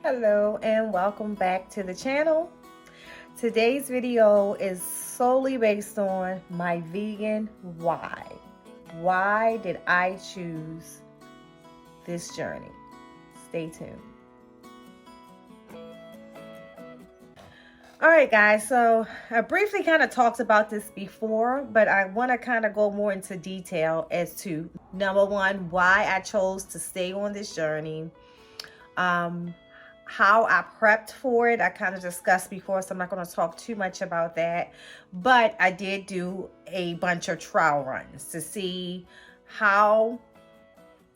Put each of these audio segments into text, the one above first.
Hello and welcome back to the channel. Today's video is solely based on my vegan why. Why did I choose this journey? Stay tuned. All right, guys, so I briefly kind of talked about this before, but I want to kind of go more into detail as to number one, why I chose to stay on this journey. How I prepped for it, I kind of discussed before, so I'm not going to talk too much about that. But I did do a bunch of trial runs to see how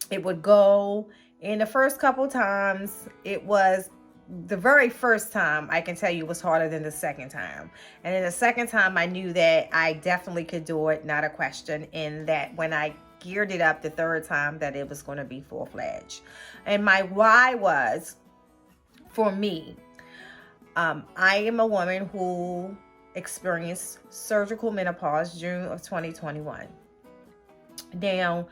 it would go. In the first couple times, it was the very first time, I can tell you, was harder than the second time. And then the second time, I knew that I definitely could do it, not a question. And that when I geared it up the third time, that it was going to be full-fledged. And my why was, for me, I am a woman who experienced surgical menopause June of 2021. Now,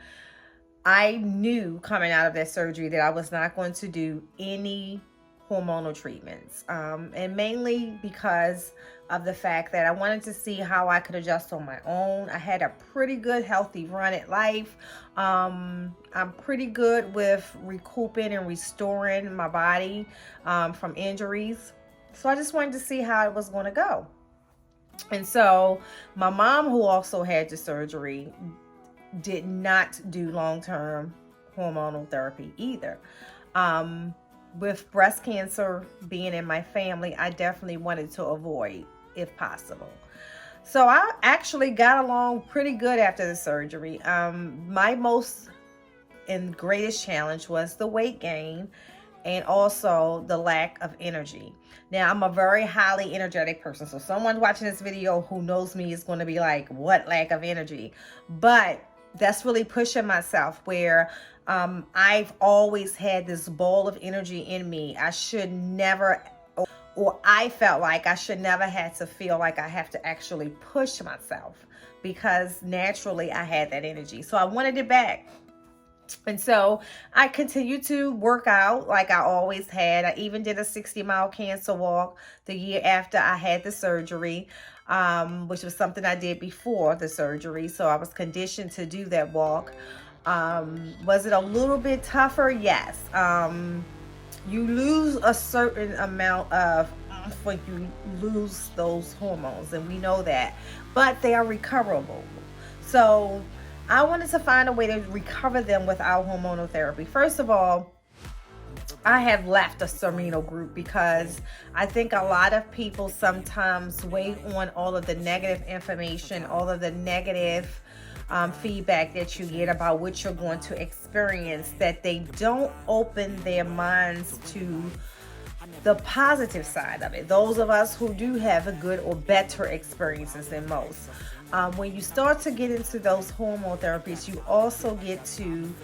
I knew coming out of that surgery that I was not going to do any hormonal treatments, and mainly because of the fact that I wanted to see how I could adjust on my own. I had a pretty good healthy run at life. I'm pretty good with recouping and restoring my body from injuries. So I just wanted to see how it was going to go. And so my mom, who also had the surgery, did not do long-term hormonal therapy either. With breast cancer being in my family, I definitely wanted to avoid if possible. So I actually got along pretty good after the surgery. My most and greatest challenge was the weight gain and also the lack of energy. Now, I'm a very highly energetic person. So someone watching this video who knows me is going to be like, what lack of energy? But that's really pushing myself where I've always had this ball of energy in me. I should never, or I felt like I should never have to feel like I have to actually push myself, because naturally I had that energy. So I wanted it back. And so I continued to work out like I always had. I even did a 60-mile cancer walk the year after I had the surgery, which was something I did before the surgery. So I was conditioned to do that walk. Was it a little bit tougher? Yes. You lose a certain amount of when you lose those hormones, and we know that, but they are recoverable. So I wanted to find a way to recover them without hormonal therapy. First of all, I have left the Sermino group because I think a lot of people sometimes wait on all of the negative information, all of the negative feedback that you get about what you're going to experience, that they don't open their minds to the positive side of it. Those of us who do have a good or better experiences than most. When you start to get into those hormone therapies, you also get to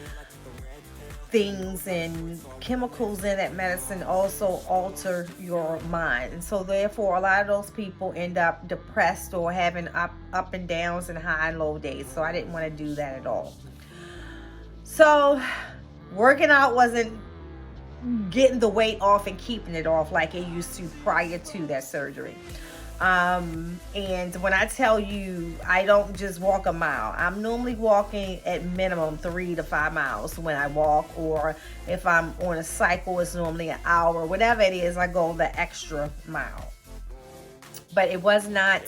things and chemicals in that medicine also alter your mind. And so therefore, a lot of those people end up depressed or having up and downs and high and low days. So I didn't want to do that at all. So working out wasn't getting the weight off and keeping it off like it used to prior to that surgery. And when I tell you, I don't just walk a mile. I'm normally walking at minimum 3 to 5 miles when I walk, or if I'm on a cycle, it's normally an hour. Whatever it is, I go the extra mile. But it was not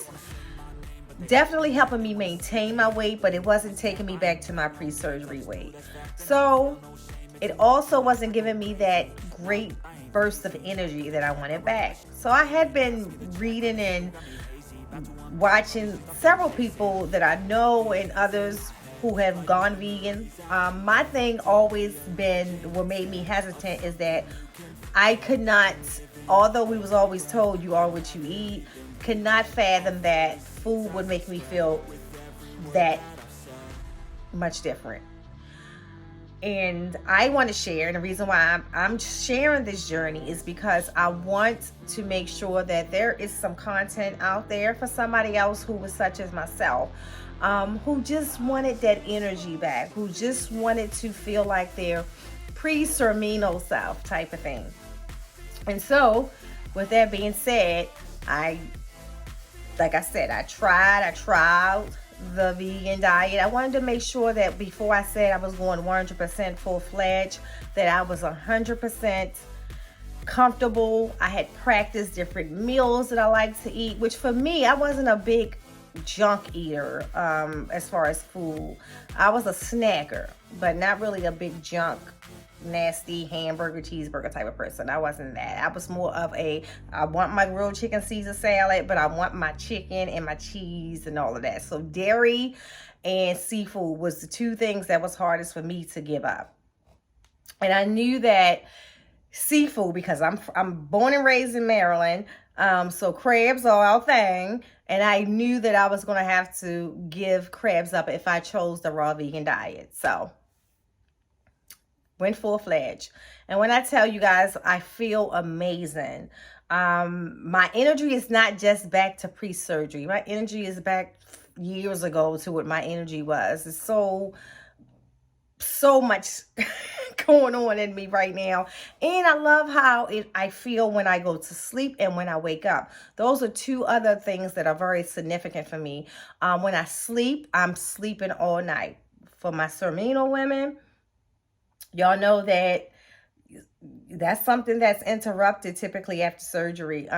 definitely helping me maintain my weight, but it wasn't taking me back to my pre-surgery weight. So it also wasn't giving me that great burst of energy that I wanted back. So I had been reading and watching several people that I know and others who have gone vegan. My thing always been, what made me hesitant is that I could not, although we was always told you are what you eat, could not fathom that food would make me feel that much different. And I want to share, and the reason why I'm sharing this journey is because I want to make sure that there is some content out there for somebody else who was such as myself, who just wanted that energy back, who just wanted to feel like their pre-Sermino self type of thing. And so, with that being said, like I said, I tried the vegan diet. I wanted to make sure that before I said I was going 100% full-fledged, that I was 100% comfortable. I had practiced different meals that I like to eat, which for me, I wasn't a big junk eater as far as food. I was a snacker, but not really a big junk, nasty hamburger, cheeseburger type of person. I wasn't that. I was more of I want my grilled chicken Caesar salad, but I want my chicken and my cheese and all of that. So dairy and seafood was the two things that was hardest for me to give up. And I knew that seafood, because I'm born and raised in Maryland, so crabs are our thing, and I knew that I was going to have to give crabs up if I chose the raw vegan diet. So went full-fledged, and when I tell you guys, I feel amazing. My energy is not just back to pre-surgery. My energy is back years ago to what my energy was. It's so much going on in me right now, and I love how I feel when I go to sleep and when I wake up. Those are two other things that are very significant for me. When I sleep, I'm sleeping all night. For my Sermino women, y'all know that that's something that's interrupted typically after surgery.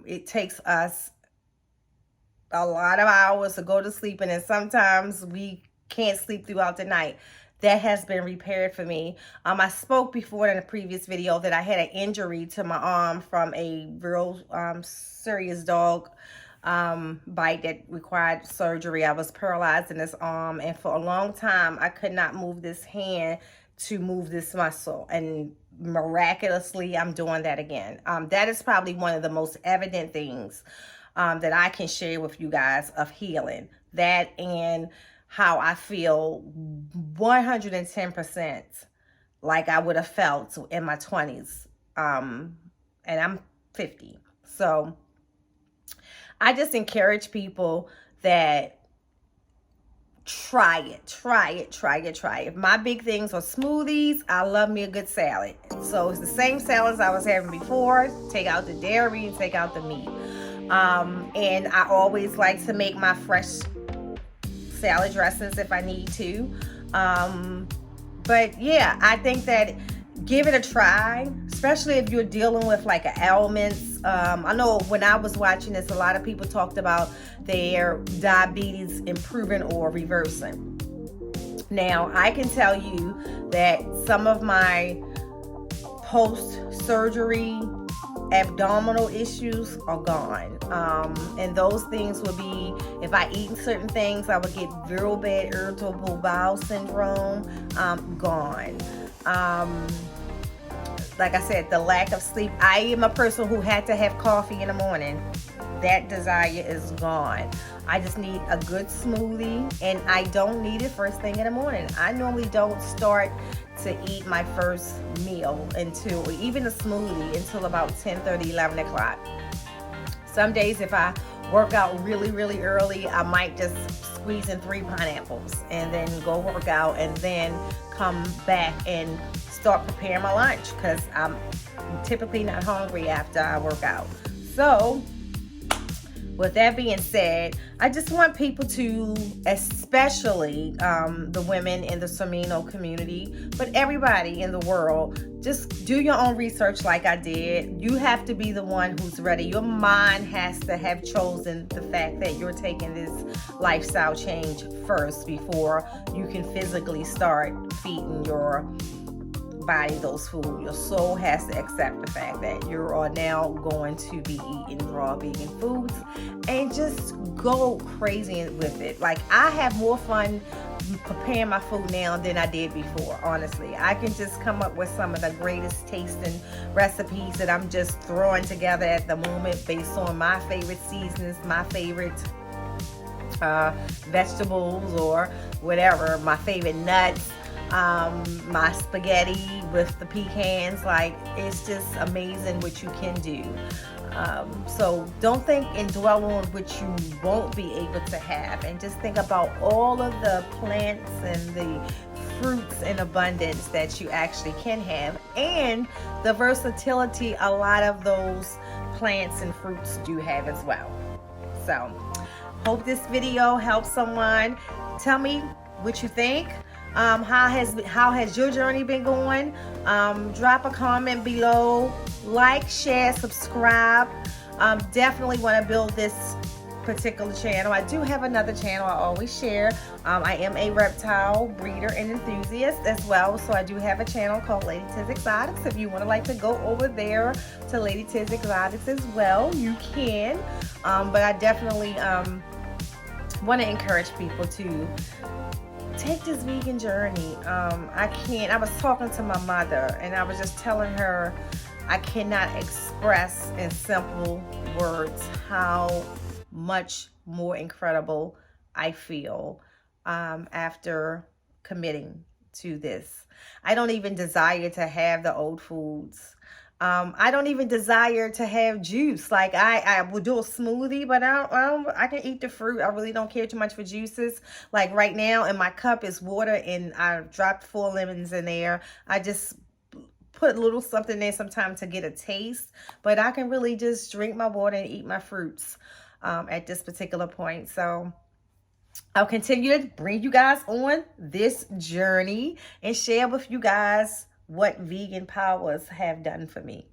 It takes us a lot of hours to go to sleep, and then sometimes we can't sleep throughout the night. That has been repaired for me. I spoke before in a previous video that I had an injury to my arm from a real serious dog bite that required surgery. I was paralyzed in this arm, and for a long time I could not move this hand to move this muscle, and miraculously I'm doing that again. That is probably one of the most evident things that I can share with you guys of healing. That, and how I feel 110% like I would have felt in my 20s. And I'm 50. So I just encourage people that try it. My big things are smoothies. I love me a good salad. So it's the same salads I was having before. Take out the dairy and take out the meat. And I always like to make my fresh salad dressings if I need to. But yeah, I think that give it a try, especially if you're dealing with like ailments. I know when I was watching this, a lot of people talked about their diabetes improving or reversing. Now, I can tell you that some of my post-surgery abdominal issues are gone, and those things would be, if I eat certain things, I would get real bad irritable bowel syndrome, gone. Like I said, the lack of sleep. I am a person who had to have coffee in the morning. That desire is gone. I just need a good smoothie, and I don't need it first thing in the morning. I normally don't start to eat my first meal until, even a smoothie, until about 10:30, 11 o'clock. Some days if I work out really early, I might just squeeze in 3 pineapples and then go work out, and then come back and start preparing my lunch, because I'm typically not hungry after I work out. So with that being said, I just want people to, especially the women in the Sermino community, but everybody in the world, just do your own research like I did. You have to be the one who's ready. Your mind has to have chosen the fact that you're taking this lifestyle change first before you can physically start feeding your body those food. Your soul has to accept the fact that you are now going to be eating raw vegan foods, and just go crazy with it. Like, I have more fun preparing my food now than I did before. Honestly, I can just come up with some of the greatest tasting recipes that I'm just throwing together at the moment based on my favorite seasonings, my favorite vegetables, or whatever, my favorite nuts, my spaghetti with the pecans. Like, it's just amazing what you can do. So don't think and dwell on what you won't be able to have, and just think about all of the plants and the fruits in abundance that you actually can have, and the versatility a lot of those plants and fruits do have as well. So hope this video helps someone. Tell me what you think. How has your journey been going? Drop a comment below. Like, share, subscribe. Definitely want to build this particular channel. I do have another channel I always share. I am a reptile breeder and enthusiast as well, so I do have a channel called Lady Tiz Exotics. If you want to go over there to Lady Tiz Exotics as well, you can. But I definitely want to encourage people to take this vegan journey. I was talking to my mother and I was just telling her I cannot express in simple words how much more incredible I feel after committing to this. I don't even desire to have the old foods. I don't even desire to have juice. Like I will do a smoothie, but I can eat the fruit. I really don't care too much for juices. Like right now in my cup is water and I dropped 4 lemons in there. I just put a little something there sometimes to get a taste, but I can really just drink my water and eat my fruits at this particular point. So I'll continue to bring you guys on this journey and share with you guys what vegan powers have done for me.